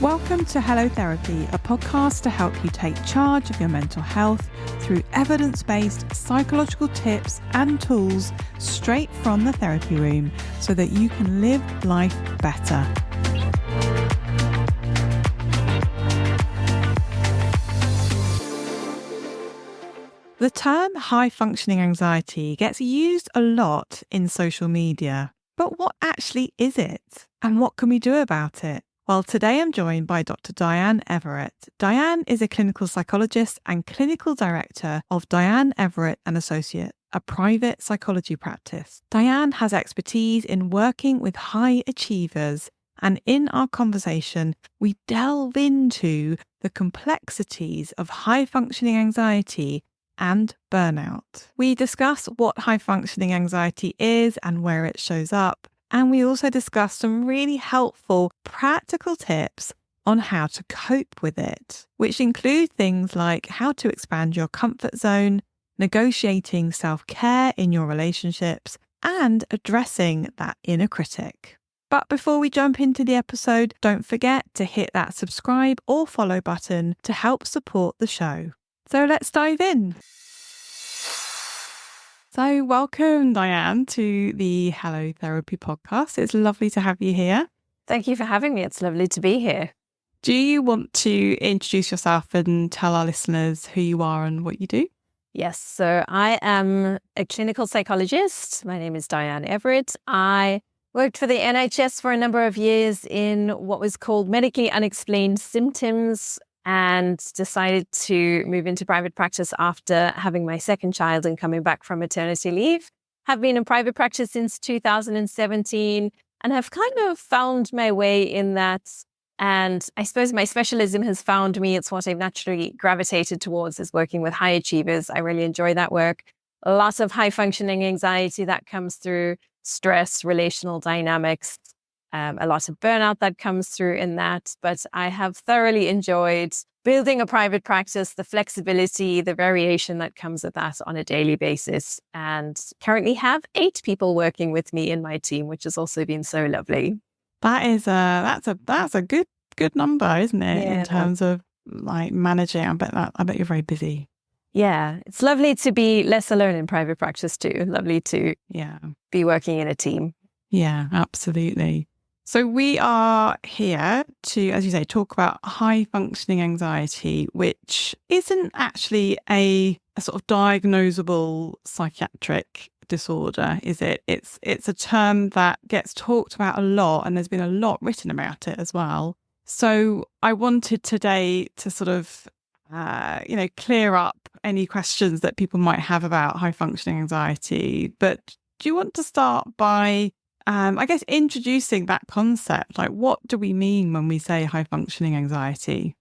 Welcome to Hello Therapy, a podcast to help you take charge of your mental health through evidence-based psychological tips and tools straight from the therapy room so that you can live life better. The term high-functioning anxiety gets used a lot in social media, but what actually is it? And what can we do about it? Well, today I'm joined by Dr. Dianne Everitt. Dianne is a clinical psychologist and clinical director of Dianne Everitt and Associate, a private psychology practice. Dianne has expertise in working with high achievers, and in our conversation, we delve into the complexities of high-functioning anxiety and burnout. We discuss what high-functioning anxiety is and where it shows up. And we also discuss some really helpful practical tips on how to cope with it, which include things like how to expand your comfort zone, negotiating self-care in your relationships, and addressing that inner critic. But before we jump into the episode, don't forget to hit that subscribe or follow button to help support the show. So let's dive in. So welcome, Dianne, to the Hello Therapy podcast. It's lovely to have you here. Thank you for having me. It's lovely to be here. Do you want to introduce yourself and tell our listeners who you are and what you do? Yes. So I am a clinical psychologist. My name is Dianne Everitt. I worked for the NHS for a number of years in what was called medically unexplained symptoms, and decided to move into private practice after having my second child and coming back from maternity leave. Have been in private practice since 2017 and have kind of found my way in that. And I suppose my specialism has found me. It's what I've naturally gravitated towards, is working with high achievers. I really enjoy that work. Lots of high functioning anxiety that comes through, stress, relational dynamics, a lot of burnout that comes through in that. But I have thoroughly enjoyed building a private practice, the flexibility, the variation that comes with that on a daily basis. And currently have 8 people working with me in my team, which has also been so lovely. That is that's a good number, isn't it? Yeah. In terms of like managing. I bet you're very busy. Yeah, it's lovely to be less alone in private practice too. Lovely to be working in a team. Yeah, absolutely. So we are here to, as you say, talk about high-functioning anxiety, which isn't actually a sort of diagnosable psychiatric disorder, is it? It's a term that gets talked about a lot, and there's been a lot written about it as well. So I wanted today to sort of, clear up any questions that people might have about high-functioning anxiety. But do you want to start by introducing that concept? Like, what do we mean when we say high-functioning anxiety?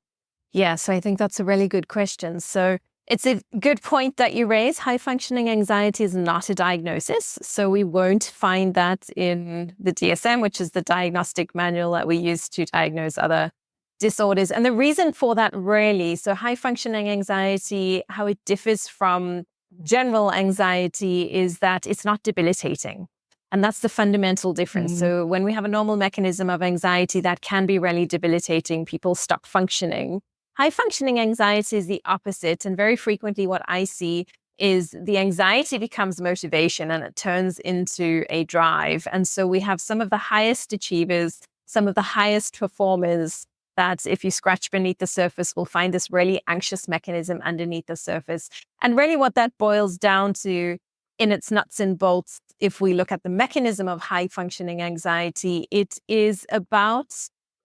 Yeah, so I think that's a really good question. So it's a good point that you raise. High-functioning anxiety is not a diagnosis. So we won't find that in the DSM, which is the diagnostic manual that we use to diagnose other disorders. And the reason for that really, so high-functioning anxiety, how it differs from general anxiety is that it's not debilitating. And that's the fundamental difference. So when we have a normal mechanism of anxiety that can be really debilitating, people stop functioning. High functioning anxiety is the opposite. And very frequently what I see is the anxiety becomes motivation and it turns into a drive. And so we have some of the highest achievers, some of the highest performers that if you scratch beneath the surface, will find this really anxious mechanism underneath the surface. And really what that boils down to in its nuts and bolts, if we look at the mechanism of high functioning anxiety, it is about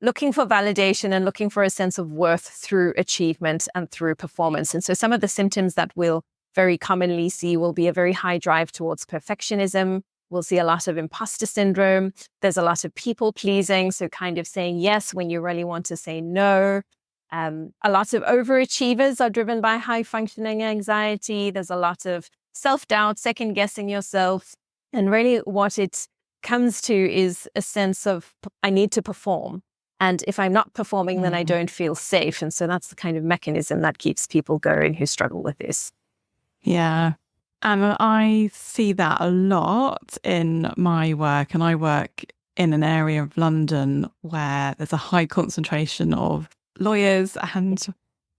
looking for validation and looking for a sense of worth through achievement and through performance. And so some of the symptoms that we'll very commonly see will be a very high drive towards perfectionism. We'll see a lot of imposter syndrome. There's a lot of people pleasing. So kind of saying yes when you really want to say no. A lot of overachievers are driven by high functioning anxiety. There's a lot of self-doubt, second guessing yourself. And really what it comes to is a sense of, I need to perform. And if I'm not performing, then I don't feel safe. And so that's the kind of mechanism that keeps people going who struggle with this. Yeah. And I see that a lot in my work, and I work in an area of London where there's a high concentration of lawyers and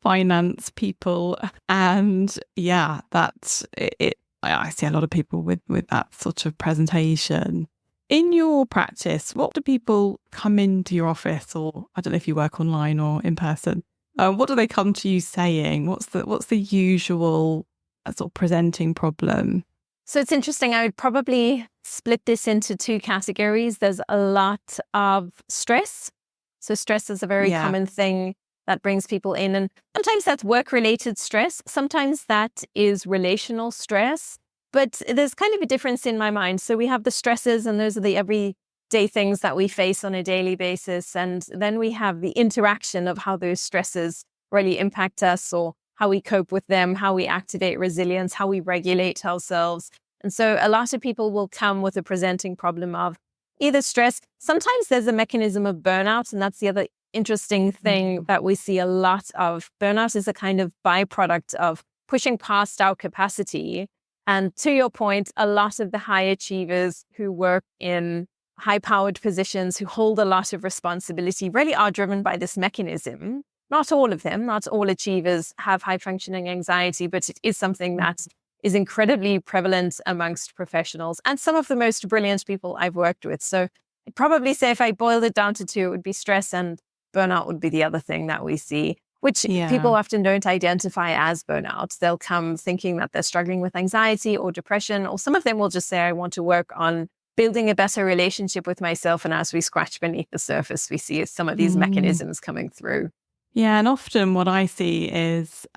finance people. And yeah, that's it. I see a lot of people with that sort of presentation. In your practice, what do people come into your office, or I don't know if you work online or in person? What do they come to you saying? What's the usual sort of presenting problem? So it's interesting. I would probably split this into two categories. There's a lot of stress. So stress is a very common thing that brings people in. And sometimes that's work-related stress. Sometimes that is relational stress. But there's kind of a difference in my mind. So we have the stresses, and those are the everyday things that we face on a daily basis. And then we have the interaction of how those stresses really impact us, or how we cope with them, how we activate resilience, how we regulate ourselves. And so a lot of people will come with a presenting problem of either stress. Sometimes there's a mechanism of burnout, and that's the other interesting thing that we see a lot of. Burnout is a kind of byproduct of pushing past our capacity. And to your point, a lot of the high achievers who work in high-powered positions, who hold a lot of responsibility, really are driven by this mechanism. Not all of them, not all achievers have high-functioning anxiety, but it is something that is incredibly prevalent amongst professionals and some of the most brilliant people I've worked with. So I'd probably say if I boiled it down to two, it would be stress, and burnout would be the other thing that we see, which people often don't identify as burnout. They'll come thinking that they're struggling with anxiety or depression, or some of them will just say, I want to work on building a better relationship with myself. And as we scratch beneath the surface, we see some of these mechanisms coming through. Yeah, and often what I see is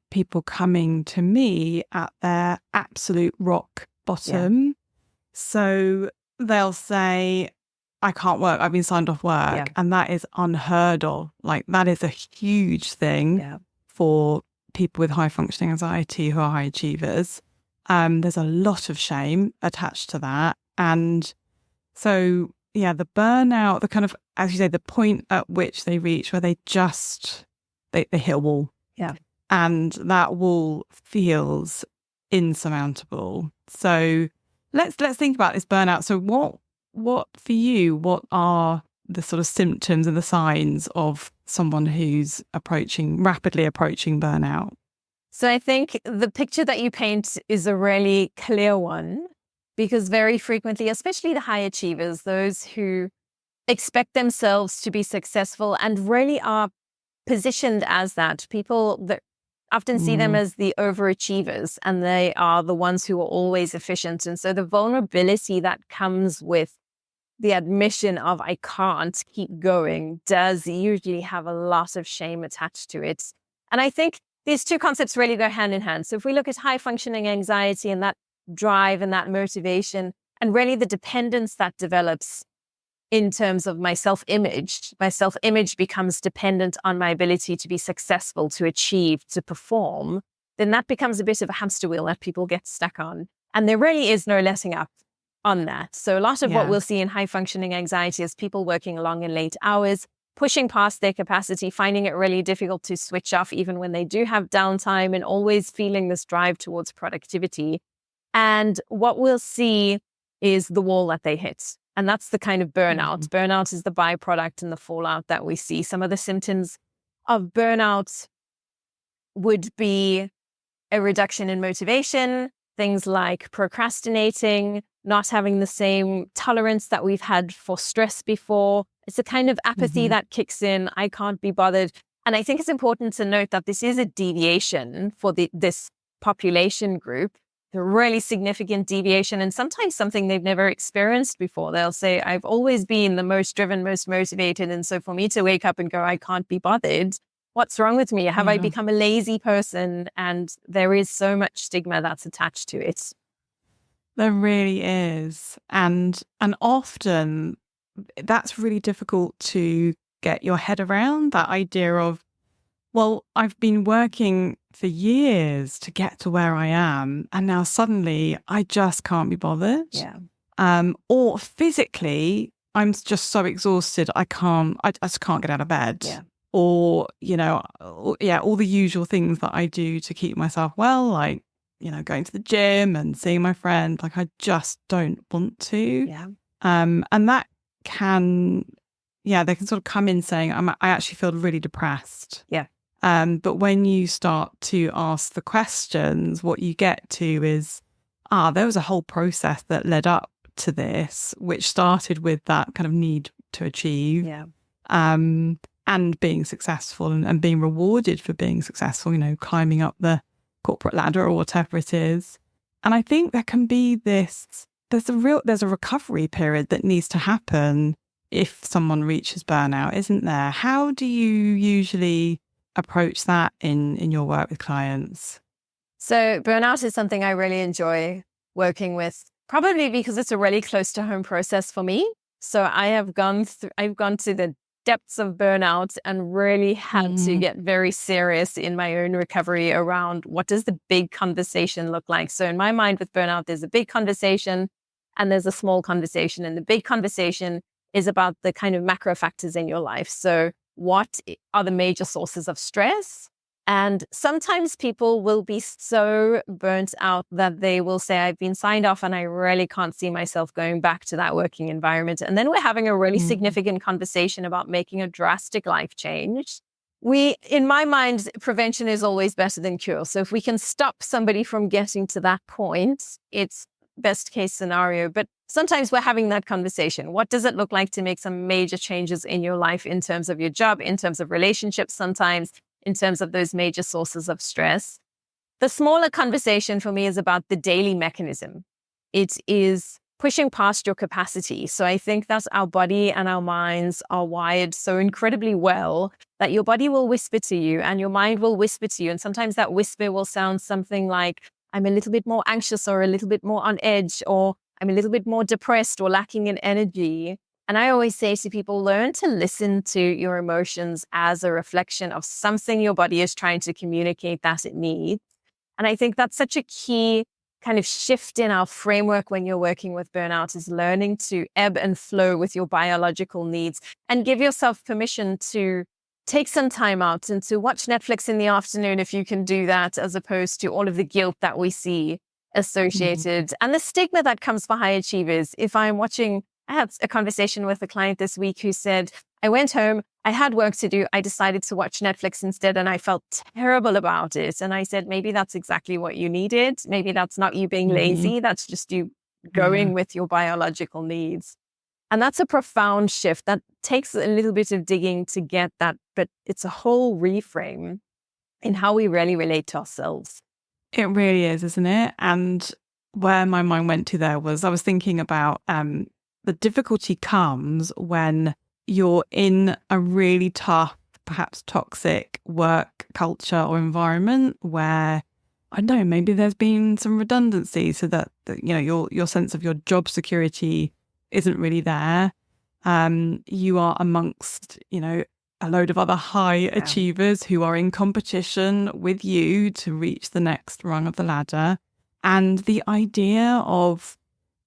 people coming to me at their absolute rock bottom. Yeah. So they'll say, I can't work, I've been signed off work. Yeah. And that is unheard of. Like, that is a huge thing for people with high functioning anxiety who are high achievers. There's a lot of shame attached to that. And so, yeah, the burnout, the kind of, as you say, the point at which they reach where they just, they hit a wall. Yeah. And that wall feels insurmountable. So let's think about this burnout. So what for you, what are the sort of symptoms and the signs of someone who's rapidly approaching burnout? So I think the picture that you paint is a really clear one, because very frequently, especially the high achievers, those who expect themselves to be successful and really are positioned as that, people that often see them as the overachievers, and they are the ones who are always efficient. And so the vulnerability that comes with the admission of I can't keep going does usually have a lot of shame attached to it. And I think these two concepts really go hand in hand. So if we look at high functioning anxiety and that drive and that motivation, and really the dependence that develops in terms of my self-image becomes dependent on my ability to be successful, to achieve, to perform, then that becomes a bit of a hamster wheel that people get stuck on. And there really is no letting up on that. So a lot of what we'll see in high functioning anxiety is people working long and late hours, pushing past their capacity, finding it really difficult to switch off even when they do have downtime, and always feeling this drive towards productivity. And what we'll see is the wall that they hit. And that's the kind of burnout. Burnout is the byproduct and the fallout that we see. Some of the symptoms of burnout would be a reduction in motivation, things like procrastinating, not having the same tolerance that we've had for stress before. It's a kind of apathy that kicks in. I can't be bothered. And I think it's important to note that this is a deviation for this population group, a really significant deviation, and sometimes something they've never experienced before. They'll say, I've always been the most driven, most motivated. And so for me to wake up and go, I can't be bothered, what's wrong with me? Have I become a lazy person? And there is so much stigma that's attached to it. There really is. And often that's really difficult to get your head around, that idea of, well, I've been working for years to get to where I am, and now suddenly I just can't be bothered. Yeah. Or physically, I'm just so exhausted, I just can't get out of bed. Yeah. Or, all the usual things that I do to keep myself well, like, going to the gym and seeing my friend, like I just don't want to. Yeah. And that can, they can sort of come in saying, I actually feel really depressed. Yeah. But when you start to ask the questions, what you get to is, there was a whole process that led up to this, which started with that kind of need to achieve. Yeah. And being successful and being rewarded for being successful, climbing up the corporate ladder or whatever it is. And I think there can be there's a recovery period that needs to happen if someone reaches burnout, isn't there? How do you usually approach that in your work with clients? So burnout is something I really enjoy working with, probably because it's a really close to home process for me. So I've gone to the depths of burnout and really had to get very serious in my own recovery around what does the big conversation look like. So in my mind with burnout, there's a big conversation and there's a small conversation. And the big conversation is about the kind of macro factors in your life. So what are the major sources of stress? And sometimes people will be so burnt out that they will say, I've been signed off and I really can't see myself going back to that working environment. And then we're having a really significant conversation about making a drastic life change. In my mind, prevention is always better than cure. So if we can stop somebody from getting to that point, it's best case scenario. But sometimes we're having that conversation. What does it look like to make some major changes in your life in terms of your job, in terms of relationships, sometimes in terms of those major sources of stress? The smaller conversation for me is about the daily mechanism. It is pushing past your capacity. So I think that our body and our minds are wired so incredibly well that your body will whisper to you and your mind will whisper to you. And sometimes that whisper will sound something like, I'm a little bit more anxious or a little bit more on edge, or I'm a little bit more depressed or lacking in energy. And I always say to people, learn to listen to your emotions as a reflection of something your body is trying to communicate that it needs. And I think that's such a key kind of shift in our framework when you're working with burnout, is learning to ebb and flow with your biological needs and give yourself permission to take some time out and to watch Netflix in the afternoon if you can do that, as opposed to all of the guilt that we see associated and the stigma that comes for high achievers. I had a conversation with a client this week who said, I went home, I had work to do, I decided to watch Netflix instead, and I felt terrible about it. And I said, maybe that's exactly what you needed. Maybe that's not you being lazy. That's just you going with your biological needs. And that's a profound shift that takes a little bit of digging to get that, but it's a whole reframe in how we really relate to ourselves. It really is, isn't it? And where my mind went to there was, I was thinking about the difficulty comes when you're in a really tough, perhaps toxic work culture or environment where, I don't know, maybe there's been some redundancy so that your sense of your job security isn't really there. You are amongst, a load of other high achievers who are in competition with you to reach the next rung of the ladder. And the idea of,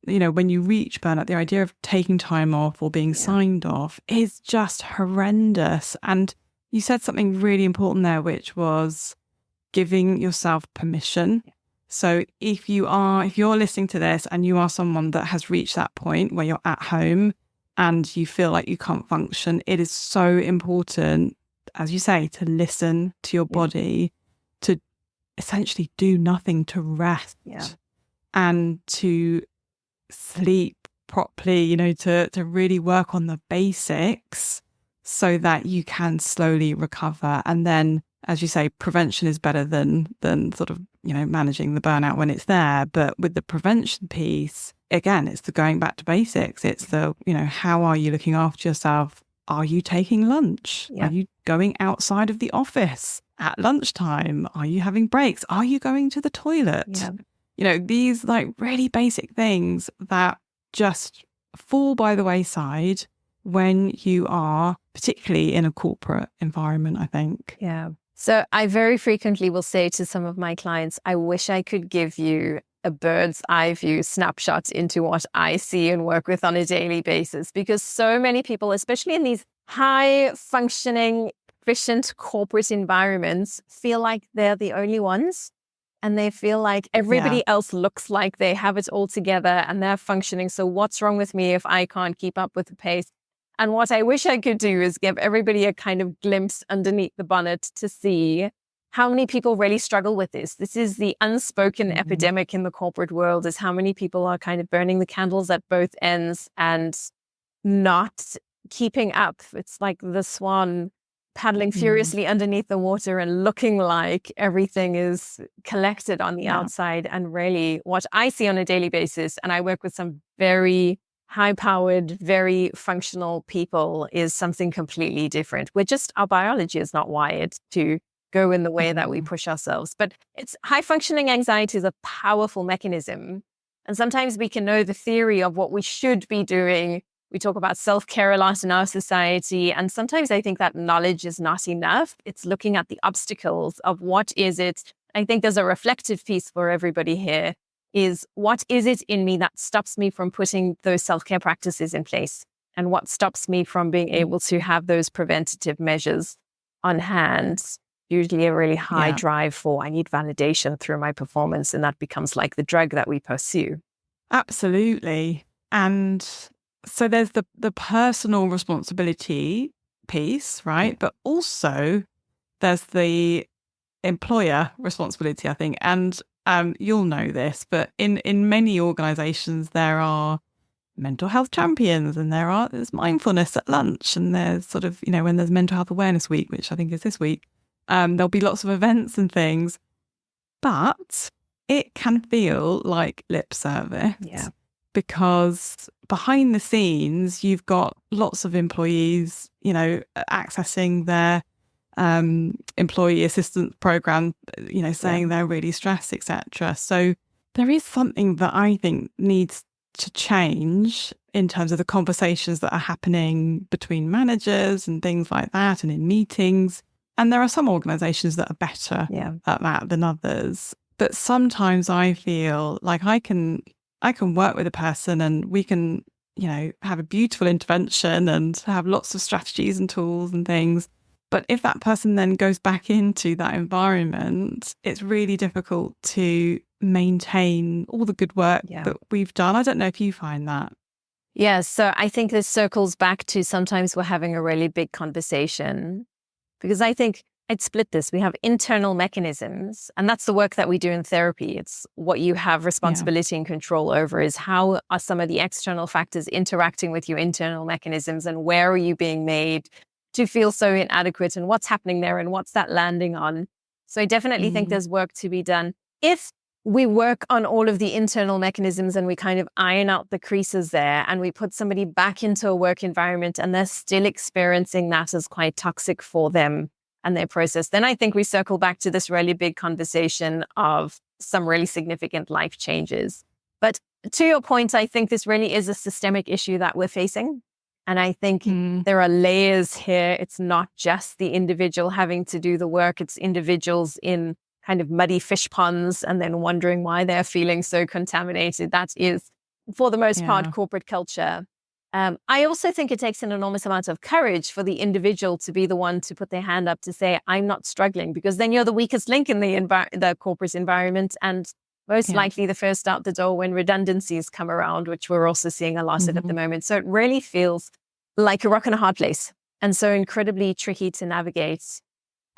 when you reach burnout, the idea of taking time off or being signed off is just horrendous. And you said something really important there, which was giving yourself permission. So if you're listening to this and you are someone that has reached that point where you're at home and you feel like you can't function, it is so important, as you say, to listen to your body, to essentially do nothing, to rest and to sleep properly, to really work on the basics so that you can slowly recover. And then, as you say, prevention is better than sort of, managing the burnout when it's there. But with the prevention piece, again, it's the going back to basics. It's the, how are you looking after yourself? Are you taking lunch? Are you going outside of the office at lunchtime? Are you having breaks? Are you going to the toilet? These like really basic things that just fall by the wayside when you are particularly in a corporate environment, I think. Yeah. So I very frequently will say to some of my clients, I wish I could give you a bird's eye view snapshot into what I see and work with on a daily basis, because so many people, especially in these high functioning, efficient corporate environments, feel like they're the only ones. and they feel like everybody else looks like they have it all together and they're functioning. So what's wrong with me if I can't keep up with the pace? And what I wish I could do is give everybody a kind of glimpse underneath the bonnet to see how many people really struggle with this. This is the unspoken epidemic in the corporate world, is how many people are kind of burning the candles at both ends and not keeping up. It's like the swan paddling furiously underneath the water and looking like everything is collected on the outside. And really what I see on a daily basis, and I work with some very high-powered, very functional people, is something completely different. Our biology is not wired to go in the way that we push ourselves. But it's high-functioning anxiety is a powerful mechanism. And sometimes we can know the theory of what we should be doing. We talk about self-care a lot in our society. And sometimes I think that knowledge is not enough. It's looking at the obstacles of what is it. I think there's a reflective piece for everybody here, is what is it in me that stops me from putting those self-care practices in place? And what stops me from being able to have those preventative measures on hand? Usually a really high drive for, I need validation through my performance. And that becomes like the drug that we pursue. Absolutely. And so there's the personal responsibility piece, right? But also there's the employer responsibility, I think. And you'll know this, but in many organizations, there are mental health champions, and there's mindfulness at lunch, and there's sort of, when there's Mental Health Awareness Week, which I think is this week, there'll be lots of events and things, but it can feel like lip service. Yeah. Because behind the scenes, you've got lots of employees, accessing their employee assistance program, saying they're really stressed, etc. So there is something that I think needs to change in terms of the conversations that are happening between managers and things like that, and in meetings. And there are some organizations that are better at that than others. But sometimes I feel like I can work with a person and we can, have a beautiful intervention and have lots of strategies and tools and things. But if that person then goes back into that environment, it's really difficult to maintain all the good work that we've done. I don't know if you find that. Yeah, so I think this circles back to sometimes we're having a really big conversation, because I think I'd split this. We have internal mechanisms, and that's the work that we do in therapy. It's what you have responsibility and control over, is how are some of the external factors interacting with your internal mechanisms, and where are you being made to feel so inadequate, and what's happening there, and what's that landing on. So I definitely think there's work to be done. If we work on all of the internal mechanisms and we kind of iron out the creases there, and we put somebody back into a work environment and they're still experiencing that as quite toxic for them and their process, then I think we circle back to this really big conversation of some really significant life changes. But to your point, I think this really is a systemic issue that we're facing. And I think there are layers here. It's not just the individual having to do the work. It's individuals in kind of muddy fish ponds and then wondering why they're feeling so contaminated. That is, for the most part, corporate culture. I also think it takes an enormous amount of courage for the individual to be the one to put their hand up to say, I'm not struggling, because then you're the weakest link in the corporate environment, and most likely the first out the door when redundancies come around, which we're also seeing a lot of at the moment. So it really feels like a rock and a hard place, and so incredibly tricky to navigate.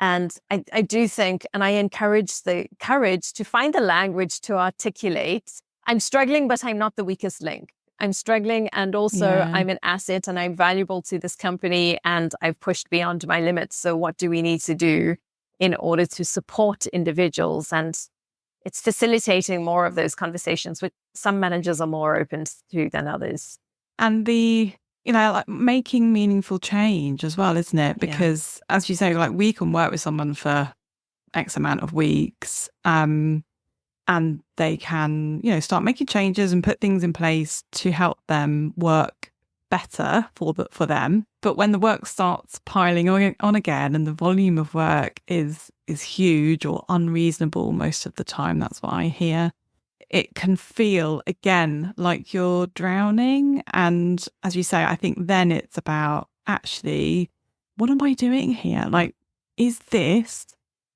And I do think, and I encourage the courage to find the language to articulate, I'm struggling, but I'm not the weakest link. I'm struggling, and also I'm an asset and I'm valuable to this company, and I've pushed beyond my limits. So what do we need to do in order to support individuals? And it's facilitating more of those conversations, which some managers are more open to than others. And like making meaningful change as well, isn't it? Because as you say, like we can work with someone for X amount of weeks, and they can, start making changes and put things in place to help them work better for them. But when the work starts piling on again, and the volume of work is huge or unreasonable most of the time, that's what I hear, it can feel again like you're drowning. And as you say, I think then it's about, actually, what am I doing here? Like, is this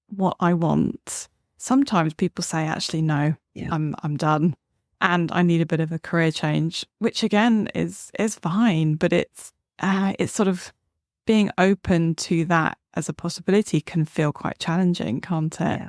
what I want? sometimes people say, actually, no, I'm done. And I need a bit of a career change, which again is fine, but it's sort of being open to that as a possibility can feel quite challenging, can't it?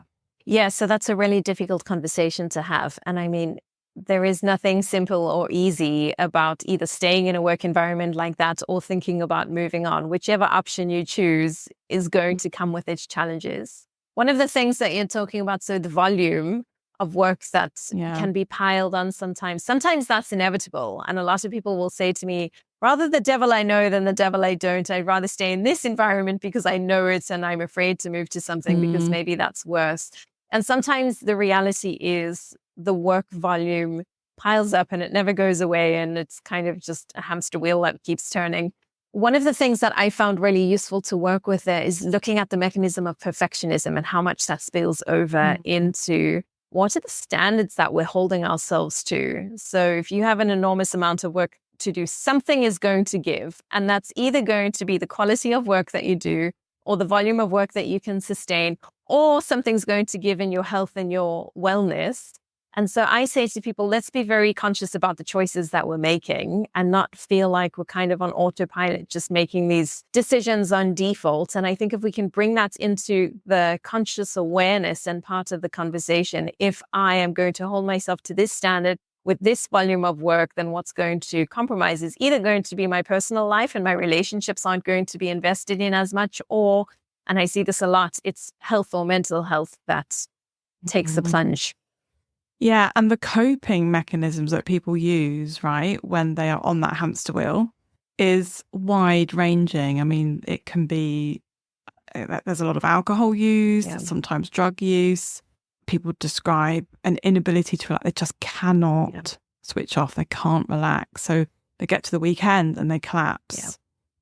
Yeah, so that's a really difficult conversation to have. And I mean, there is nothing simple or easy about either staying in a work environment like that or thinking about moving on. Whichever option you choose is going to come with its challenges. One of the things that you're talking about, so the volume of work that can be piled on sometimes that's inevitable. And a lot of people will say to me, rather the devil I know than the devil I don't. I'd rather stay in this environment because I know it and I'm afraid to move to something because maybe that's worse. And sometimes the reality is the work volume piles up and it never goes away. And it's kind of just a hamster wheel that keeps turning. One of the things that I found really useful to work with there is looking at the mechanism of perfectionism and how much that spills over into what are the standards that we're holding ourselves to. So if you have an enormous amount of work to do, something is going to give. And that's either going to be the quality of work that you do or the volume of work that you can sustain, or something's going to give in your health and your wellness. And so I say to people, let's be very conscious about the choices that we're making and not feel like we're kind of on autopilot, just making these decisions on default. And I think if we can bring that into the conscious awareness and part of the conversation, if I am going to hold myself to this standard with this volume of work, then what's going to compromise is either going to be my personal life and my relationships aren't going to be invested in as much, or, and I see this a lot, it's health or mental health that takes the plunge. Yeah, and the coping mechanisms that people use, right, when they are on that hamster wheel is wide ranging. I mean, it can be, there's a lot of alcohol use, sometimes drug use. People describe an inability to relax. They just cannot switch off. They can't relax. So they get to the weekend and they collapse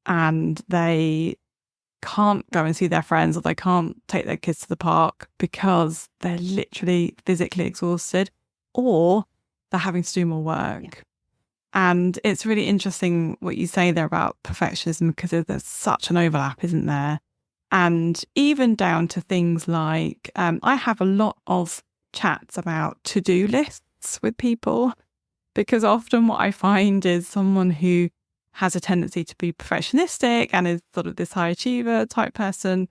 and they can't go and see their friends or they can't take their kids to the park because they're literally physically exhausted or they're having to do more work. And it's really interesting what you say there about perfectionism because there's such an overlap, isn't there? And even down to things like, I have a lot of chats about to-do lists with people because often what I find is someone who has a tendency to be perfectionistic and is sort of this high achiever type person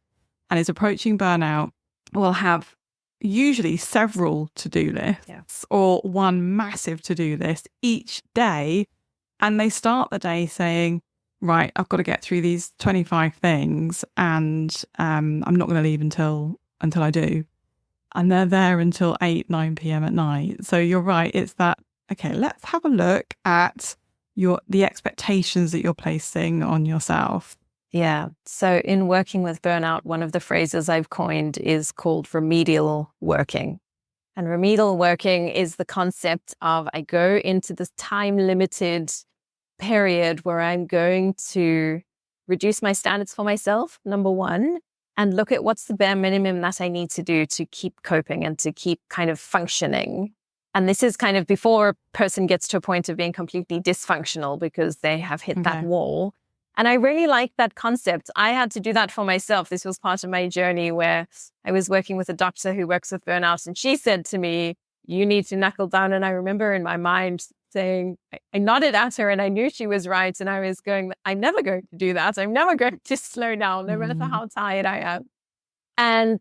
and is approaching burnout will have usually several to-do lists or one massive to-do list each day. And they start the day saying, right, I've got to get through these 25 things and I'm not going to leave until I do. And they're there until 8, 9 p.m. at night. So you're right. It's that, okay, let's have a look at the expectations that you're placing on yourself. Yeah. So in working with burnout, one of the phrases I've coined is called remedial working. And remedial working is the concept of I go into this time-limited period where I'm going to reduce my standards for myself, number one, and look at what's the bare minimum that I need to do to keep coping and to keep kind of functioning. And this is kind of before a person gets to a point of being completely dysfunctional because they have hit that wall. And I really like that concept. I had to do that for myself. This was part of my journey where I was working with a doctor who works with burnout. And she said to me, you need to knuckle down. And I remember in my mind saying, I nodded at her and I knew she was right. And I was going, I'm never going to do that. I'm never going to slow down, no matter how tired I am. And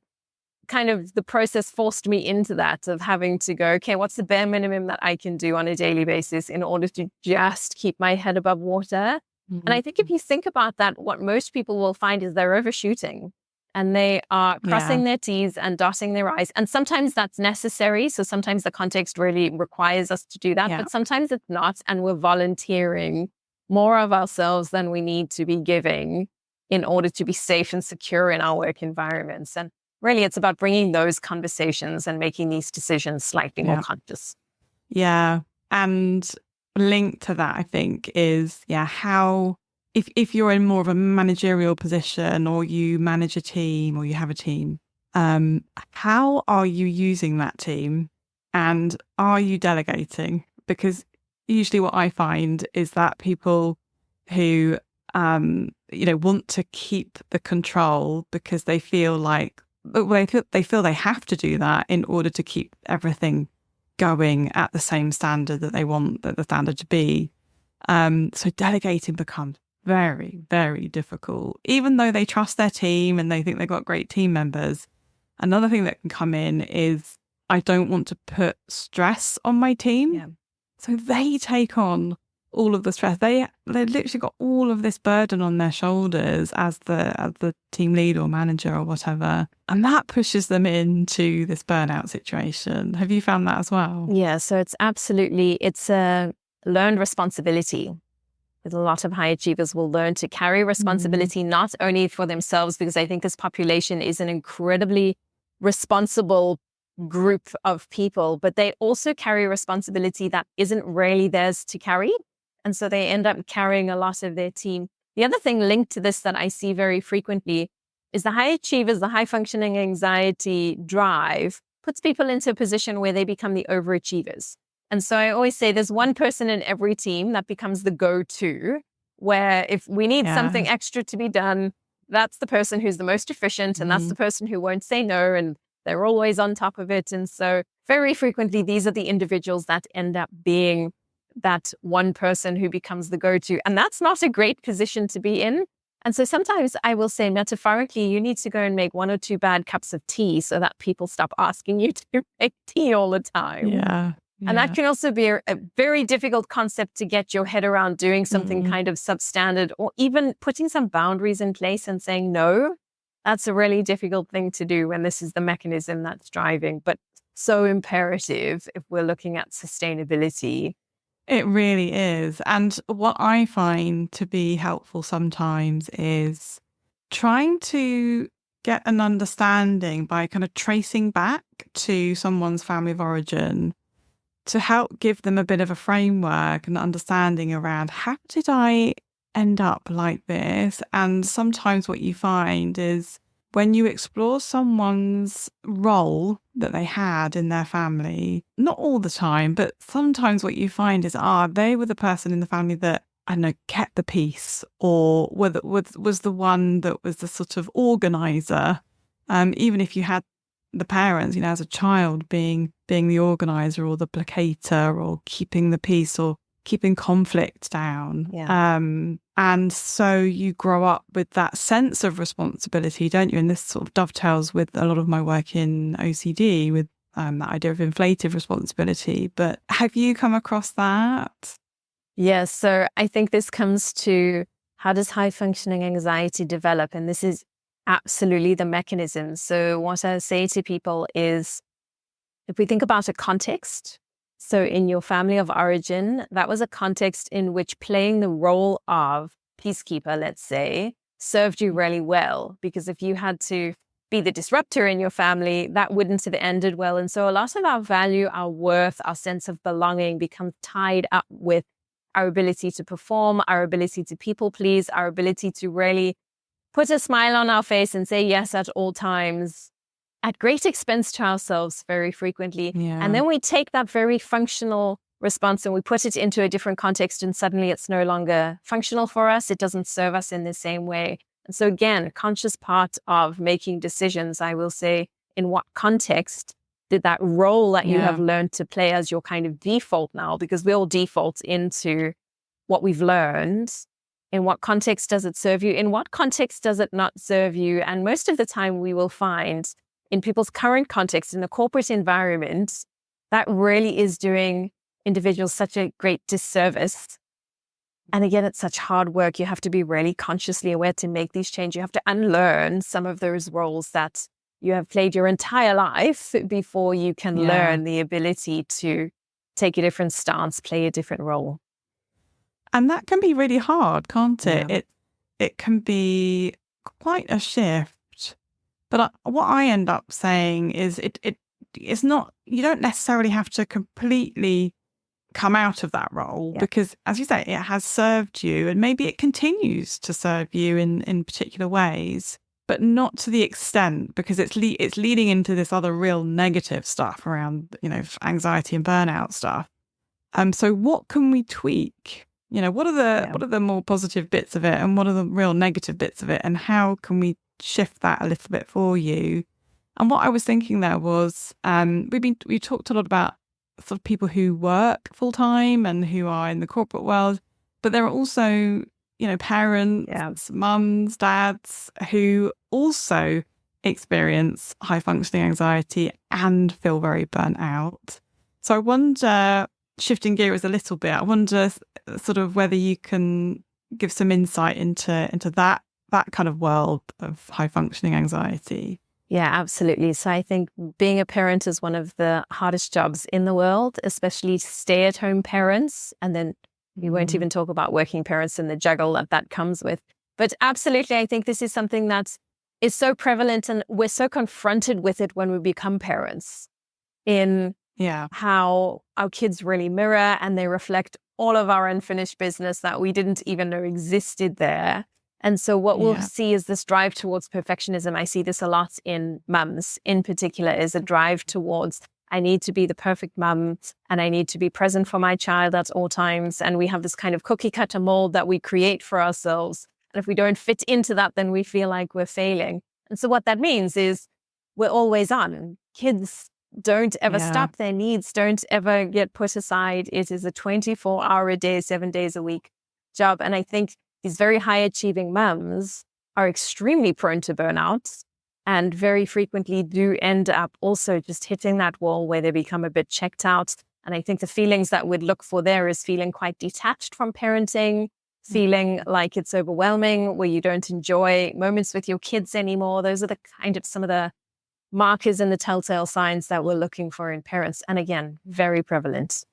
kind of the process forced me into that of having to go, okay, what's the bare minimum that I can do on a daily basis in order to just keep my head above water? And I think if you think about that, what most people will find is they're overshooting and they are crossing their T's and dotting their I's. And sometimes that's necessary. So sometimes the context really requires us to do that, but sometimes it's not. And we're volunteering more of ourselves than we need to be giving in order to be safe and secure in our work environments. And really, it's about bringing those conversations and making these decisions slightly more conscious. Yeah. And linked to that, I think, is, how, if you're in more of a managerial position or you manage a team or you have a team, how are you using that team and are you delegating? Because usually what I find is that people who, want to keep the control because they feel like they feel they have to do that in order to keep everything going at the same standard that they want the standard to be. So delegating becomes very, very difficult, even though they trust their team and they think they've got great team members. Another thing that can come in is I don't want to put stress on my team. Yeah. So they take on all of the stress. They literally got all of this burden on their shoulders as the team lead or manager or whatever. And that pushes them into this burnout situation. Have you found that as well? Yeah, so it's a learned responsibility. A lot of high achievers will learn to carry responsibility not only for themselves, because I think this population is an incredibly responsible group of people, but they also carry responsibility that isn't really theirs to carry. And so they end up carrying a lot of their team. The other thing linked to this that I see very frequently is the high achievers, the high functioning anxiety drive puts people into a position where they become the overachievers. And so I always say there's one person in every team that becomes the go-to, where if we need something extra to be done, that's the person who's the most efficient, and that's the person who won't say no, and they're always on top of it. And so very frequently, these are the individuals that end up being that one person who becomes the go-to. And that's not a great position to be in. And so sometimes I will say metaphorically, you need to go and make 1 or 2 bad cups of tea so that people stop asking you to make tea all the time. Yeah. And that can also be a very difficult concept to get your head around, doing something kind of substandard, or even putting some boundaries in place and saying no. That's a really difficult thing to do when this is the mechanism that's driving, but so imperative if we're looking at sustainability. It really is. And what I find to be helpful sometimes is trying to get an understanding by kind of tracing back to someone's family of origin, to help give them a bit of a framework and understanding around how did I end up like this? And sometimes what you find is when you explore someone's role that they had in their family, not all the time, but sometimes what you find is, they were the person in the family that, I don't know, kept the peace, or was the one that was the sort of organizer. Even if you had the parents, as a child being the organizer or the placator or keeping the peace or keeping conflict down. Yeah. And so you grow up with that sense of responsibility, don't you? And this sort of dovetails with a lot of my work in OCD with that idea of inflated responsibility. But have you come across that? Yes. So I think this comes to how does high functioning anxiety develop? And this is absolutely the mechanism. So what I say to people is, if we think about a context, so in your family of origin, that was a context in which playing the role of peacekeeper, let's say, served you really well. Because if you had to be the disruptor in your family, that wouldn't have ended well. And so a lot of our value, our worth, our sense of belonging becomes tied up with our ability to perform, our ability to people please, our ability to really put a smile on our face and say yes at all times, at great expense to ourselves very frequently. Yeah. And then we take that very functional response and we put it into a different context, and suddenly it's no longer functional for us. It doesn't serve us in the same way. And so again, a conscious part of making decisions, I will say, in what context did that role that you have learned to play as your kind of default now, because we all default into what we've learned. In what context does it serve you? In what context does it not serve you? And most of the time we will find in people's current context, in the corporate environment, that really is doing individuals such a great disservice. And again, it's such hard work. You have to be really consciously aware to make these changes. You have to unlearn some of those roles that you have played your entire life before you can learn the ability to take a different stance, play a different role. And that can be really hard, can't it? Yeah. It can be quite a shift. But what I end up saying is it's not, you don't necessarily have to completely come out of that role, because, as you say, it has served you, and maybe it continues to serve you in particular ways, but not to the extent, because it's leading into this other real negative stuff around, anxiety and burnout stuff. So what can we tweak? What are the more positive bits of it, and what are the real negative bits of it, and how can we shift that a little bit for you? And what I was thinking there was, we talked a lot about sort of people who work full time and who are in the corporate world, but there are also, parents, mums, dads who also experience high functioning anxiety and feel very burnt out. So I wonder, shifting gears a little bit, I wonder sort of whether you can give some insight into that kind of world of high functioning anxiety. Yeah, absolutely. So I think being a parent is one of the hardest jobs in the world, especially stay-at-home parents. And then we won't even talk about working parents and the juggle that comes with. But absolutely, I think this is something that is so prevalent, and we're so confronted with it when we become parents, in how our kids really mirror and they reflect all of our unfinished business that we didn't even know existed there. And so what we'll see is this drive towards perfectionism. I see this a lot in mums in particular, is a drive towards, I need to be the perfect mum and I need to be present for my child at all times. And we have this kind of cookie cutter mold that we create for ourselves. And if we don't fit into that, then we feel like we're failing. And so what that means is we're always on. Kids don't ever stop. Their needs don't ever get put aside. It is a 24-hour a day, 7 days a week job. And I think these very high achieving mums are extremely prone to burnout and very frequently do end up also just hitting that wall where they become a bit checked out. And I think the feelings that we'd look for there is feeling quite detached from parenting, feeling like it's overwhelming, where you don't enjoy moments with your kids anymore. Those are the kind of some of the markers and the telltale signs that we're looking for in parents. And again, very prevalent.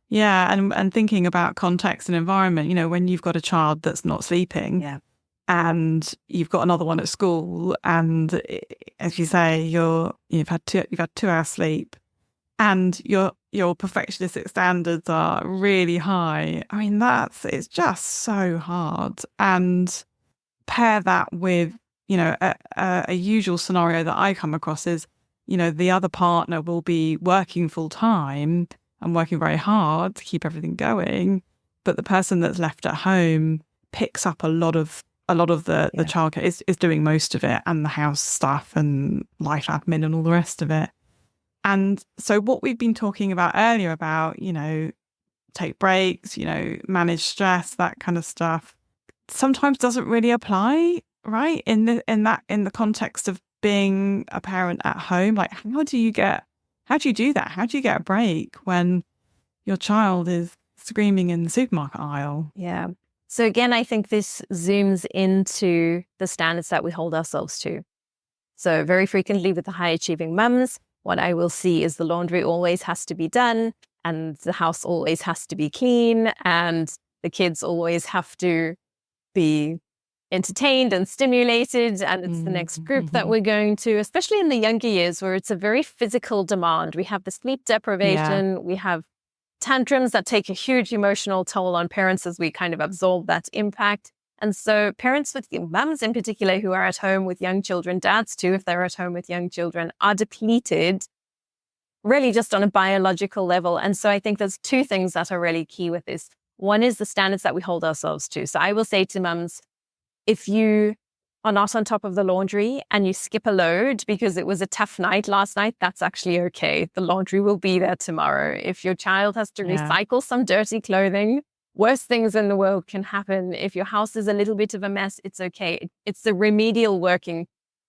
Yeah, and thinking about context and environment, when you've got a child that's not sleeping and you've got another one at school, and as you say, you've had 2 hours sleep, and your perfectionistic standards are really high. I mean, it's just so hard. And pair that with, a usual scenario that I come across is, the other partner will be working full time and working very hard to keep everything going, but the person that's left at home picks up a lot of the childcare, is doing most of it, and the house stuff and life admin and all the rest of it. And so what we've been talking about earlier about, take breaks, manage stress, that kind of stuff, sometimes doesn't really apply, right? In the context of being a parent at home. Like, how do you do that? How do you get a break when your child is screaming in the supermarket aisle? Yeah. So again, I think this zooms into the standards that we hold ourselves to. So very frequently with the high achieving mums, what I will see is the laundry always has to be done, and the house always has to be clean, and the kids always have to be entertained and stimulated, and it's the next group that we're going to, especially in the younger years where it's a very physical demand. We have the sleep deprivation, we have tantrums that take a huge emotional toll on parents as we kind of absorb that impact. And so parents with mums in particular who are at home with young children, dads too, if they're at home with young children, are depleted really just on a biological level. And so I think there's 2 things that are really key with this. One is the standards that we hold ourselves to. So I will say to mums, if you are not on top of the laundry and you skip a load because it was a tough night last night, that's actually okay. The laundry will be there tomorrow. If your child has to recycle some dirty clothing, worse things in the world can happen. If your house is a little bit of a mess, it's okay. It's the remedial working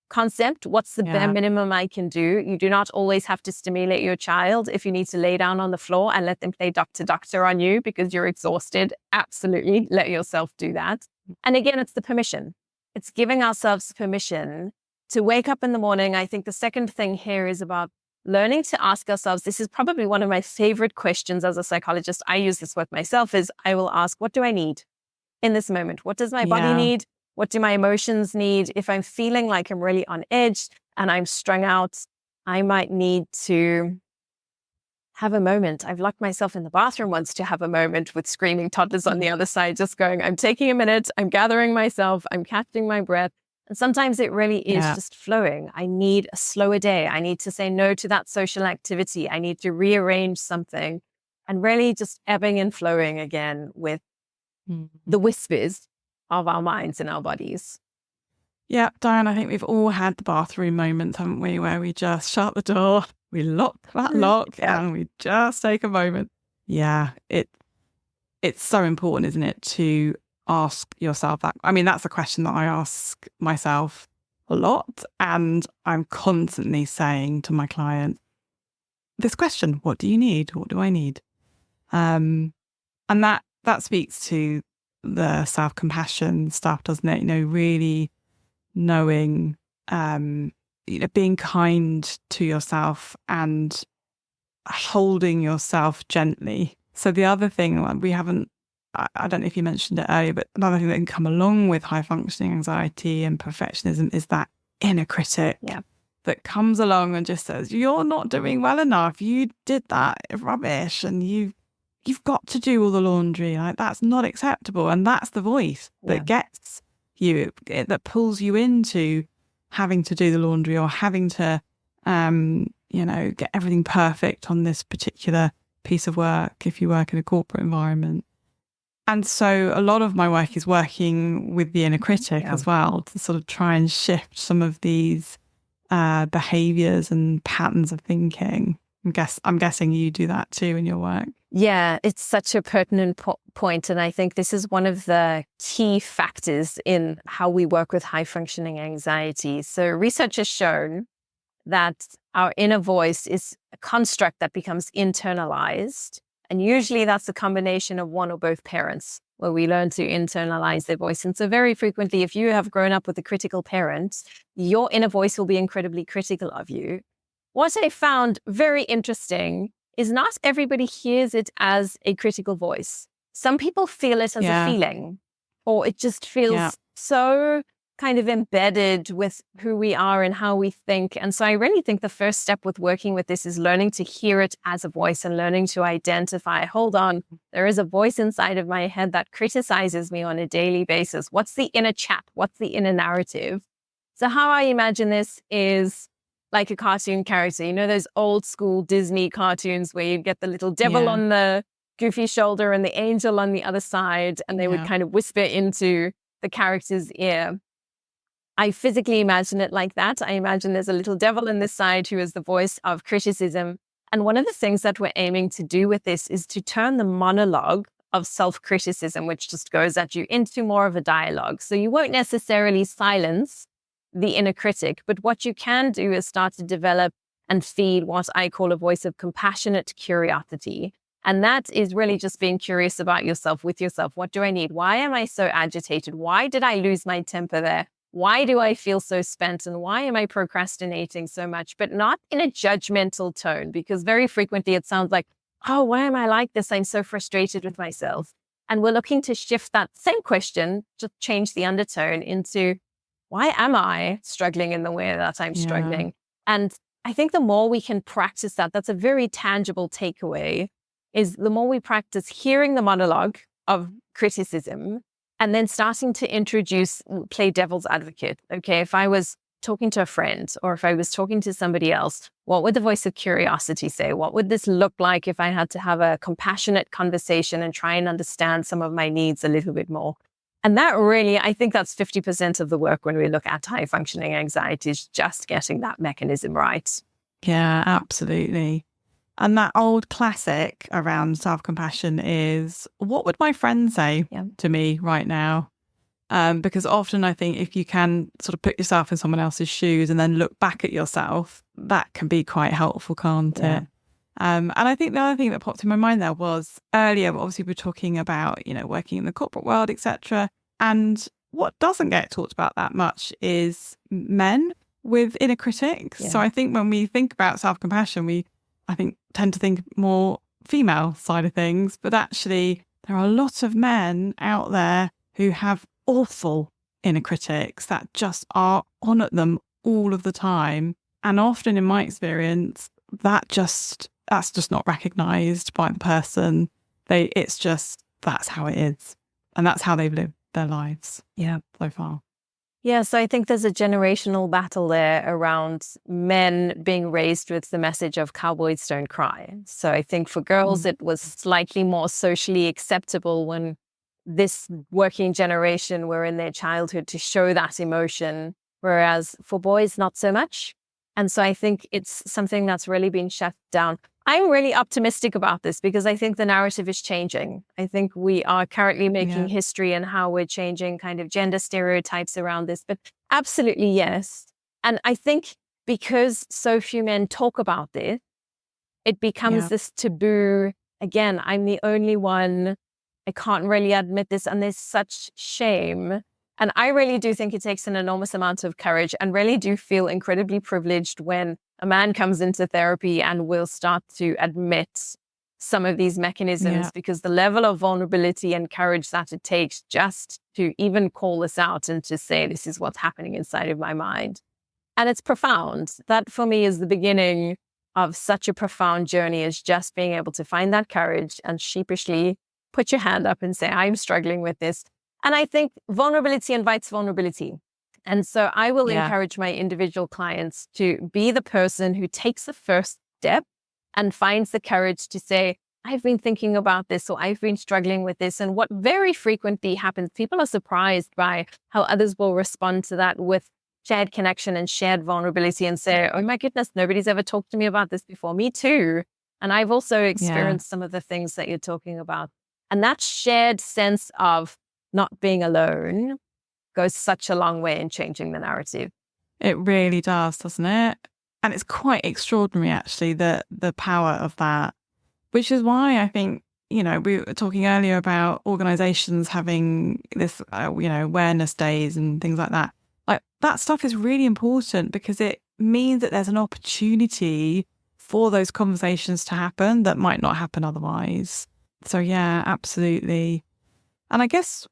concept. What's the bare minimum I can do? You do not always have to stimulate your child. If you need to lay down on the floor and let them play doctor on you because you're exhausted, absolutely let yourself do that. And again, it's the permission. It's giving ourselves permission to wake up in the morning. I think the second thing here is about learning to ask ourselves, this is probably one of my favorite questions as a psychologist. I use this with myself, is I will ask, what do I need in this moment? What does my body need? What do my emotions need? If I'm feeling like I'm really on edge and I'm strung out, I might need to have a moment. I've locked myself in the bathroom once to have a moment with screaming toddlers on the other side, just going, I'm taking a minute, I'm gathering myself, I'm catching my breath. And sometimes it really is just flowing. I need a slower day. I need to say no to that social activity. I need to rearrange something, and really just ebbing and flowing again with the whispers of our minds and our bodies. Yeah, Diane, I think we've all had the bathroom moments, haven't we, where we just shut the door, we lock that lock, Yeah. and we just take a moment. Yeah, it's so important, isn't it, to ask yourself that. I mean, that's a question that I ask myself a lot, and I'm constantly saying to my client this question: what do you need? What do I need? And that speaks to the self-compassion stuff, doesn't it? Really knowing, being kind to yourself and holding yourself gently. So the other thing, we haven't, I don't know if you mentioned it earlier, but another thing that can come along with high functioning anxiety and perfectionism is that inner critic that comes along and just says, you're not doing well enough. You did that rubbish and you've got to do all the laundry. Like, that's not acceptable. And that's the voice that gets you, that pulls you into having to do the laundry or having to, get everything perfect on this particular piece of work if you work in a corporate environment. And so a lot of my work is working with the inner critic as well, to sort of try and shift some of these behaviors and patterns of thinking. I'm guessing you do that too in your work. Yeah, it's such a pertinent point. And I think this is one of the key factors in how we work with high functioning anxiety. So research has shown that our inner voice is a construct that becomes internalized. And usually that's a combination of one or both parents, where we learn to internalize their voice. And so very frequently, if you have grown up with a critical parent, your inner voice will be incredibly critical of you. What I found very interesting is not everybody hears it as a critical voice. Some people feel it as a feeling, or it just feels so kind of embedded with who we are and how we think. And so I really think the first step with working with this is learning to hear it as a voice and learning to identify, hold on, there is a voice inside of my head that criticizes me on a daily basis. What's the inner chat? What's the inner narrative? So how I imagine this is like a cartoon character. You know, those old school Disney cartoons where you get the little devil on the goofy shoulder and the angel on the other side, and they would kind of whisper into the character's ear. I physically imagine it like that. I imagine there's a little devil in this side who is the voice of criticism. And one of the things that we're aiming to do with this is to turn the monologue of self-criticism, which just goes at you, into more of a dialogue. So you won't necessarily silence the inner critic, but what you can do is start to develop and feed what I call a voice of compassionate curiosity. And that is really just being curious about yourself, with yourself. What do I need? Why am I so agitated? Why did I lose my temper there? Why do I feel so spent? And why am I procrastinating so much? But not in a judgmental tone, because very frequently it sounds like, oh, why am I like this? I'm so frustrated with myself. And we're looking to shift that same question, just change the undertone into, why am I struggling in the way that I'm struggling? And I think the more we can practice that, that's a very tangible takeaway, is the more we practice hearing the monologue of criticism and then starting to play devil's advocate. Okay, if I was talking to a friend or if I was talking to somebody else, what would the voice of curiosity say? What would this look like if I had to have a compassionate conversation and try and understand some of my needs a little bit more? And that really, I think that's 50% of the work when we look at high functioning anxiety, is just getting that mechanism right. Yeah, absolutely. And that old classic around self-compassion is, what would my friend say to me right now? Because often I think if you can sort of put yourself in someone else's shoes and then look back at yourself, that can be quite helpful, can't it? And I think the other thing that popped in my mind there was, earlier, obviously we're talking about, working in the corporate world, etc. And what doesn't get talked about that much is men with inner critics. So I think when we think about self-compassion, I think tend to think more female side of things, but actually there are a lot of men out there who have awful inner critics that just are on at them all of the time. And often in my experience, that's just not recognized by the person. That's how it is. And that's how they've lived their lives so far. Yeah, so I think there's a generational battle there around men being raised with the message of cowboys don't cry. So I think for girls, it was slightly more socially acceptable when this working generation were in their childhood to show that emotion, whereas for boys, not so much. And so I think it's something that's really been shut down. I'm really optimistic about this because I think the narrative is changing. I think we are currently making history in how we're changing kind of gender stereotypes around this, but absolutely yes. And I think because so few men talk about this, it becomes this taboo. Again, I'm the only one. I can't really admit this. And there's such shame. And I really do think it takes an enormous amount of courage, and really do feel incredibly privileged when a man comes into therapy and will start to admit some of these mechanisms, because the level of vulnerability and courage that it takes just to even call this out and to say, this is what's happening inside of my mind. And it's profound. That for me is the beginning of such a profound journey, is just being able to find that courage and sheepishly put your hand up and say, I'm struggling with this. And I think vulnerability invites vulnerability. And so I will encourage my individual clients to be the person who takes the first step and finds the courage to say, I've been thinking about this, or I've been struggling with this. And what very frequently happens, people are surprised by how others will respond to that with shared connection and shared vulnerability and say, oh my goodness, nobody's ever talked to me about this before. Me too. And I've also experienced some of the things that you're talking about. And that shared sense of not being alone goes such a long way in changing the narrative. It really does, doesn't it? And it's quite extraordinary, actually, the power of that, which is why I think, we were talking earlier about organizations having this, awareness days and things like that. Like, that stuff is really important because it means that there's an opportunity for those conversations to happen that might not happen otherwise. So yeah, absolutely. And I guess,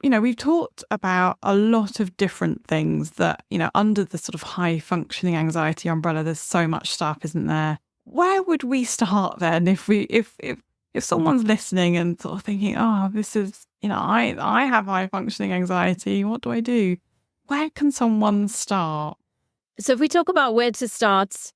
we've talked about a lot of different things that, under the sort of high functioning anxiety umbrella, there's so much stuff, isn't there? Where would we start then if someone's listening and sort of thinking, oh, this is, I have high functioning anxiety. What do I do? Where can someone start? So if we talk about where to start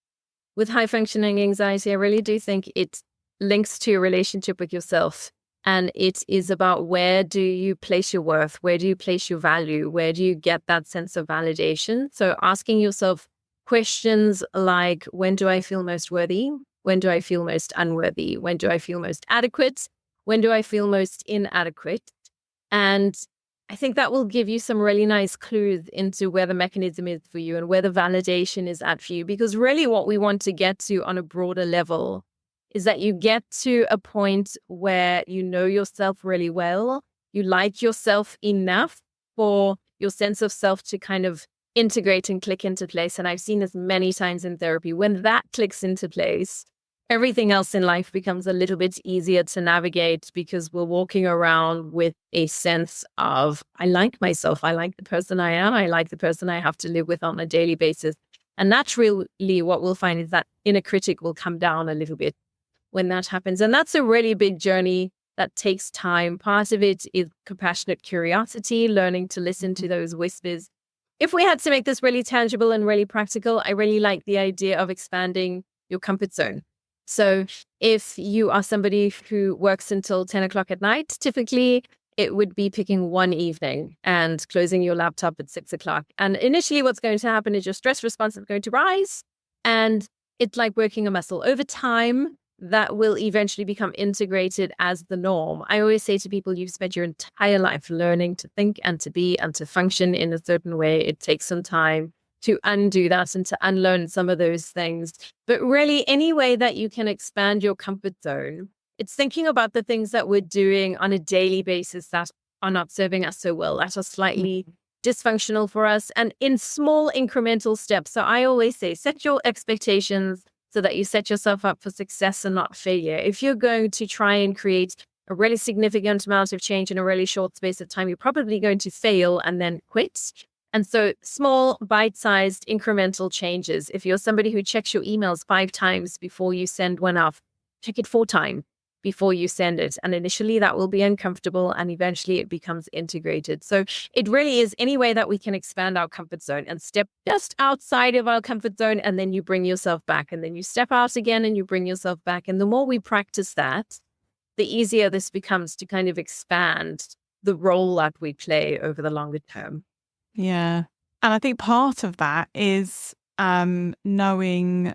with high functioning anxiety, I really do think it links to your relationship with yourself. And it is about, where do you place your worth? Where do you place your value? Where do you get that sense of validation? So asking yourself questions like, when do I feel most worthy? When do I feel most unworthy? When do I feel most adequate? When do I feel most inadequate? And I think that will give you some really nice clues into where the mechanism is for you and where the validation is at for you. Because really what we want to get to on a broader level is that you get to a point where you know yourself really well, you like yourself enough for your sense of self to kind of integrate and click into place. And I've seen this many times in therapy. When that clicks into place, everything else in life becomes a little bit easier to navigate, because we're walking around with a sense of, I like myself, I like the person I am, I like the person I have to live with on a daily basis. And naturally, what we'll find is that inner critic will come down a little bit when that happens. And that's a really big journey that takes time. Part of it is compassionate curiosity, learning to listen to those whispers. If we had to make this really tangible and really practical, I really like the idea of expanding your comfort zone. So if you are somebody who works until 10 o'clock at night, typically it would be picking one evening and closing your laptop at 6 o'clock. And initially what's going to happen is your stress response is going to rise. And it's like working a muscle. Over time, that will eventually become integrated as the norm. I always say to people, you've spent your entire life learning to think and to be and to function in a certain way. It takes some time to undo that and to unlearn some of those things. But really, any way that you can expand your comfort zone, it's thinking about the things that we're doing on a daily basis that are not serving us so well, that are slightly dysfunctional for us, and in small incremental steps. So I always say, set your expectations so that you set yourself up for success and not failure. If you're going to try and create a really significant amount of change in a really short space of time, you're probably going to fail and then quit. And so small, bite-sized, incremental changes. If you're somebody who checks your emails 5 times before you send one off, check it 4 times before you send it. And initially that will be uncomfortable, and eventually it becomes integrated. So it really is any way that we can expand our comfort zone and step just outside of our comfort zone, and then you bring yourself back, and then you step out again and you bring yourself back. And the more we practice that, the easier this becomes to kind of expand the role that we play over the longer term. Yeah. And I think part of that is knowing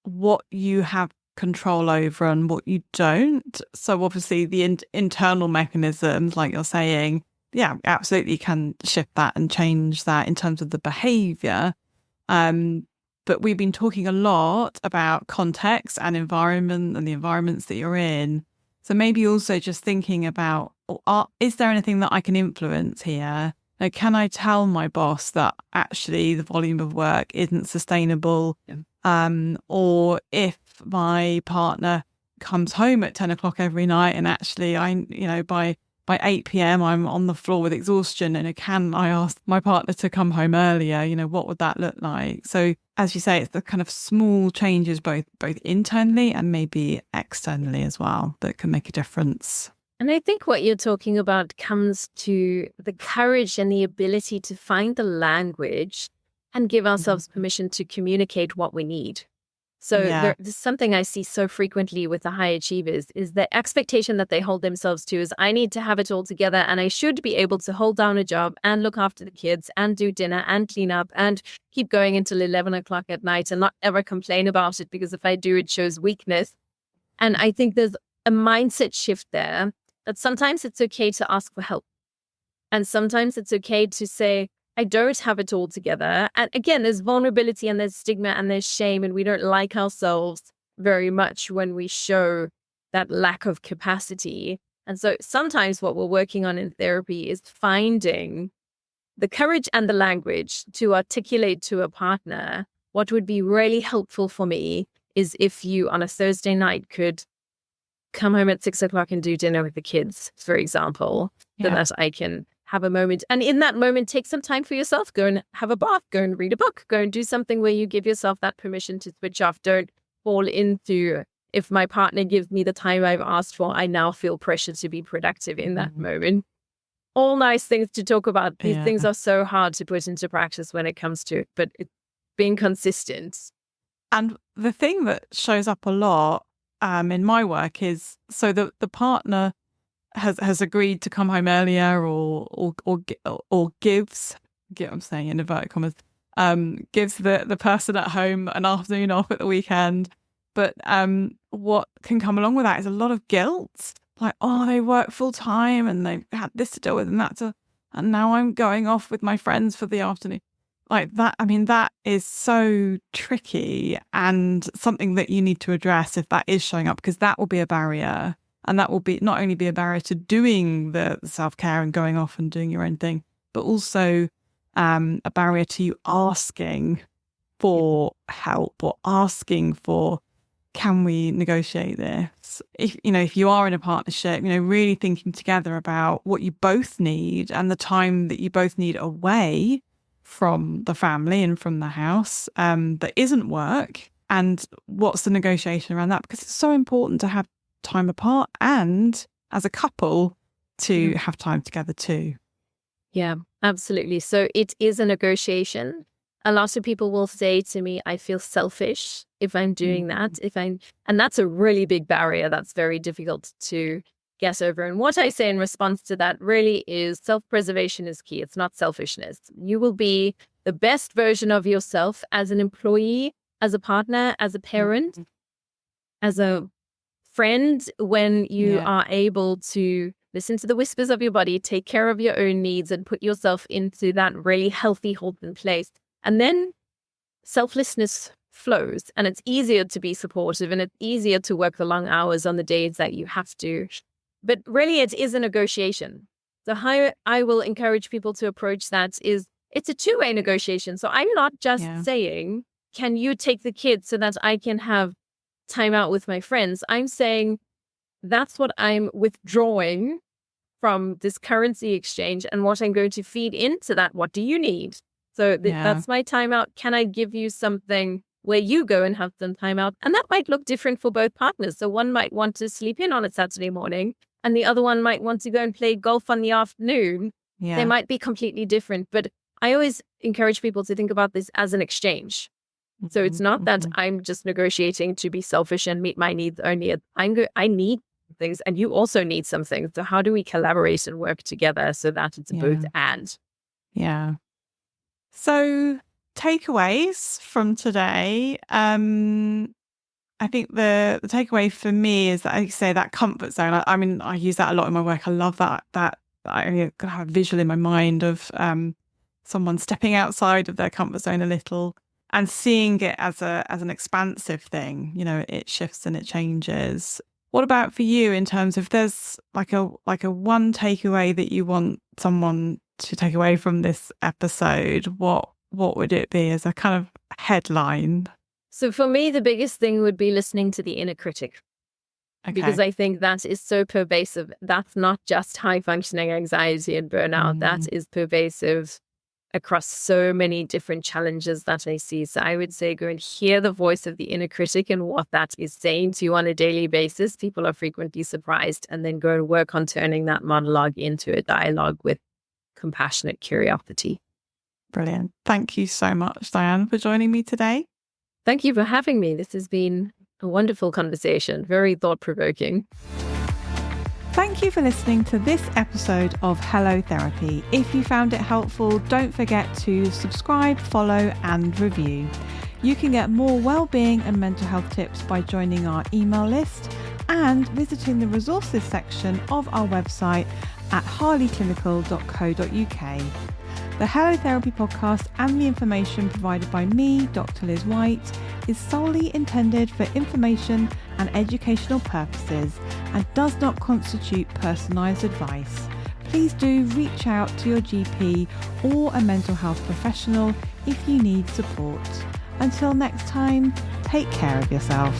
what you have control over and what you don't. So obviously the internal mechanisms, like you're saying, yeah, absolutely can shift that and change that in terms of the behavior. But we've been talking a lot about context and environment and the environments that you're in. So maybe also just thinking about, is there anything that I can influence here? Like, can I tell my boss that actually the volume of work isn't sustainable? Yeah. Or if my partner comes home at 10 o'clock every night and actually by 8 p.m. I'm on the floor with exhaustion, and can I ask my partner to come home earlier? What would that look like? So as you say, it's the kind of small changes both internally and maybe externally as well that can make a difference. And I think what you're talking about comes to the courage and the ability to find the language and give ourselves permission to communicate what we need. So there's something I see so frequently with the high achievers is the expectation that they hold themselves to is I need to have it all together and I should be able to hold down a job and look after the kids and do dinner and clean up and keep going until 11 o'clock at night and not ever complain about it, because if I do, it shows weakness. And I think there's a mindset shift there that sometimes it's okay to ask for help. And sometimes it's okay to say, I don't have it all together. And again, there's vulnerability and there's stigma and there's shame, and we don't like ourselves very much when we show that lack of capacity. And so sometimes what we're working on in therapy is finding the courage and the language to articulate to a partner, what would be really helpful for me is if you on a Thursday night could come home at 6 o'clock and do dinner with the kids, for example, so that I can have a moment. And in that moment, take some time for yourself. Go and have a bath, go and read a book, go and do something where you give yourself that permission to switch off. Don't fall into, if my partner gives me the time I've asked for, I now feel pressure to be productive in that moment. All nice things to talk about. These things are so hard to put into practice when it comes to it, but it's being consistent. And the thing that shows up a lot in my work is, so the partner has agreed to come home earlier or gives, I'm saying in inverted commas, gives the person at home an afternoon off at the weekend. But what can come along with that is a lot of guilt. Like, oh, they work full time and they've had this to deal with and now I'm going off with my friends for the afternoon. Like that, I mean, that is so tricky and something that you need to address if that is showing up, because that will be a barrier. And that will be not only be a barrier to doing the self-care and going off and doing your own thing, but also a barrier to you asking for help or asking for, can we negotiate this? If you are in a partnership, really thinking together about what you both need and the time that you both need away from the family and from the house that isn't work, and what's the negotiation around that? Because it's so important to have time apart and as a couple to have time together too. Yeah, absolutely. So it is a negotiation. A lot of people will say to me, I feel selfish if I'm doing that, and that's a really big barrier that's very difficult to get over. And what I say in response to that really is self-preservation is key. It's not selfishness. You will be the best version of yourself as an employee, as a partner, as a parent, as a friend, when you are able to listen to the whispers of your body, take care of your own needs, and put yourself into that really healthy, wholesome place. And then selflessness flows, and it's easier to be supportive, and it's easier to work the long hours on the days that you have to. But really, it is a negotiation. So how I will encourage people to approach that is, it's a two-way negotiation. So I'm not just saying, can you take the kids so that I can have time out with my friends? I'm saying that's what I'm withdrawing from this currency exchange, and what I'm going to feed into that. What do you need? So that's my time out. Can I give you something where you go and have some time out? And that might look different for both partners. So one might want to sleep in on a Saturday morning, and the other one might want to go and play golf on the afternoon. They might be completely different. But I always encourage people to think about this as an exchange. So it's not that I'm just negotiating to be selfish and meet my needs only. I need things, and you also need something. So how do we collaborate and work together so that it's both and? Yeah. So takeaways from today. I think the takeaway for me is that, like you say, that comfort zone. I mean, I use that a lot in my work. I love that I have a visual in my mind of someone stepping outside of their comfort zone a little and seeing it as an expansive thing. You know, it shifts and it changes. What about for you in terms of there's like a one takeaway that you want someone to take away from this episode? What would it be as a kind of headline? So for me, the biggest thing would be listening to the inner critic. Okay. Because I think that is so pervasive. That's not just high functioning anxiety and burnout. That is pervasive across so many different challenges that I see. So I would say go and hear the voice of the inner critic and what that is saying to you on a daily basis. People are frequently surprised, and then go and work on turning that monologue into a dialogue with compassionate curiosity. Brilliant. Thank you so much, Dianne, for joining me today. Thank you for having me. This has been a wonderful conversation, very thought-provoking. Thank you for listening to this episode of Hello Therapy. If you found it helpful, don't forget to subscribe, follow, and review. You can get more well-being and mental health tips by joining our email list and visiting the resources section of our website at harleyclinical.co.uk. The Hello Therapy podcast and the information provided by me, Dr. Liz White, is solely intended for information and educational purposes and does not constitute personalised advice. Please do reach out to your GP or a mental health professional if you need support. Until next time, take care of yourself.